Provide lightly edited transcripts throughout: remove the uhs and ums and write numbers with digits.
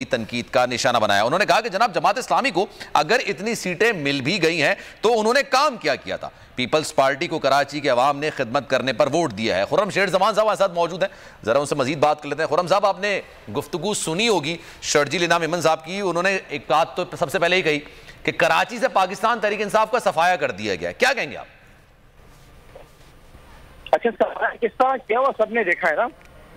तनकीद का निशाना बनाया। उन्होंने कहा कि जनाब जमात इस्लामी को अगर इतनी सीटें मिल भी गई हैं तो उन्होंने काम क्या किया था। पीपल्स पार्टी को कराची के अवाम ने खिदमत करने पर वोट दिया है। खुर्रम शेर जमान साहब हमारे साथ मौजूद हैं, जरा उनसे मजीद बात कर लेते हैं। खुर्रम साहब, आपने गुफ्तगू सुनी होगी शर्जील इनाम इमन साहब की। उन्होंने एक बात तो सबसे पहले ही कही कि कराची से पाकिस्तान तहरीक इंसाफ का सफाया कर दिया गया। क्या कहेंगे आप? अच्छा, सफाया किस तरह किया हुआ सबने देखा है ना।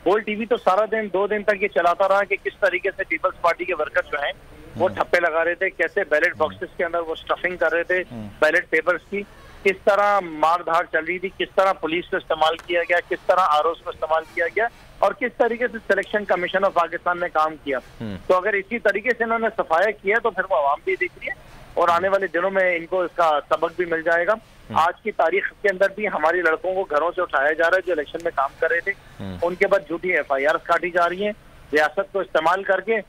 बोल टीवी तो सारा दिन 2 दिन तक ये चलाता रहा कि किस तरीके से पीपल्स पार्टी के वर्कर्स जो हैं वो ठप्पे लगा रहे थे, कैसे बैलेट बॉक्सेस के अंदर वो स्टफिंग कर रहे थे बैलेट पेपर्स की, किस तरह मार धाड़ चल रही थी, किस तरह पुलिस को इस्तेमाल किया गया, किस तरह आरओ को इस्तेमाल किया गया और किस तरीके से सिलेक्शन कमीशन ऑफ पाकिस्तान ने काम किया। तो अगर इसी तरीके से इन्होंने सफाया किया तो फिर वो आवाम भी दिख रही है और आने वाले दिनों में इनको इसका सबक भी मिल जाएगा। आज की तारीख के अंदर भी हमारे लड़कों को घरों से उठाया जा रहा है जो इलेक्शन में काम कर रहे थे, उनके बाद झूठी FIR काटी जा रही है रियासत को इस्तेमाल करके।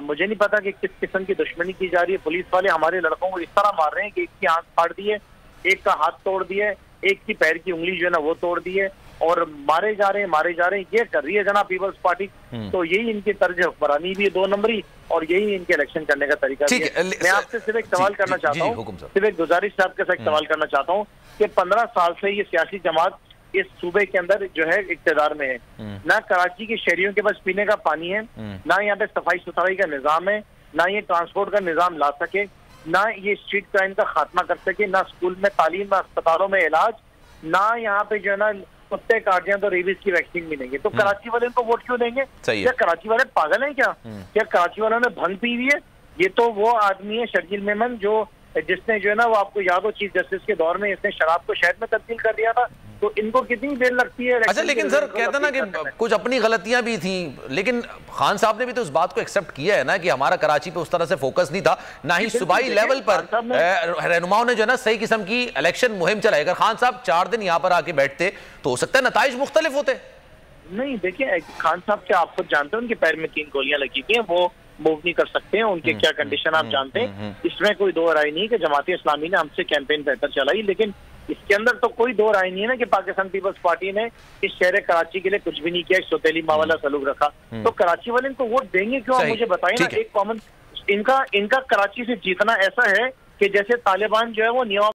मुझे नहीं पता कि किस किस्म की दुश्मनी की जा रही है। पुलिस वाले हमारे लड़कों को इस तरह मार रहे हैं कि एक की आंख फाड़ दी है, एक का हाथ तोड़ दिया है, एक की पैर की उंगली जो है ना वो तोड़ दी है और मारे जा रहे हैं। ये कर रही है जनाब पीपल्स पार्टी। तो यही इनकी तर्ज हुक्मरानी भी है 2 नंबरी और यही इनके इलेक्शन करने का तरीका भी है। मैं आपसे सिर्फ एक सवाल करना चाहता हूँ, सिर्फ एक गुजारिश साहब के साथ सवाल करना चाहता हूँ कि 15 साल से ये सियासी जमात इस सूबे के अंदर जो है इक्तदार में है। ना कराची के शहरियों के पास पीने का पानी है, ना यहाँ पे सफाई सुथराई का निजाम है, ना ये ट्रांसपोर्ट का निजाम ला सके, ना ये स्ट्रीट क्राइम का खात्मा कर सके, ना स्कूल में तालीम, ना अस्पतालों में इलाज, ना यहाँ पे जो है ना कुत्ते काट जाए तो रेबीज की वैक्सीन मिलेंगे। तो कराची वाले इनको वोट क्यों देंगे? क्या कराची वाले पागल हैं क्या कराची वालों ने भंग पी हुई है? ये तो वो आदमी है शर्जील मेमन जिसने जो है ना वो आपको याद हो चीफ जस्टिस के दौर में इसने शराब को शहद में तब्दील कर दिया था। तो इनको कितनी देर लगती है? अच्छा, लेकिन सर कहते ना कि कुछ अपनी गलतियां भी थी, लेकिन खान साहब ने भी तो उस बात को एक्सेप्ट किया है ना कि हमारा कराची पे उस तरह से फोकस नहीं था, ना ही सूबाई लेवल पर रहनुमाओं ने जो है ना सही किस्म की इलेक्शन मुहिम चलाई। अगर खान साहब 4 दिन यहाँ पर आके बैठते तो हो सकता है नताइज मुख्तलिफ होते। नहीं, देखिए खान साहब के आप खुद जानते हैं उनके पैर में 3 गोलियां लगी थी, वो मूव नहीं कर सकते हैं, उनके क्या कंडीशन आप जानते हैं। इसमें कोई 2 राय नहीं कि जमात इस्लामी ने हमसे कैंपेन बेहतर चलाई, लेकिन इसके अंदर तो कोई 2 राय नहीं है ना कि पाकिस्तान पीपल्स पार्टी ने इस शहर कराची के लिए कुछ भी नहीं किया, सौतेली माँ वाला सलूक रखा। तो कराची वाले इनको वोट देंगे क्यों? आप मुझे बताइए ना। एक कॉमन इनका कराची से जीतना ऐसा है कि जैसे तालिबान जो है वो न्यूयॉर्क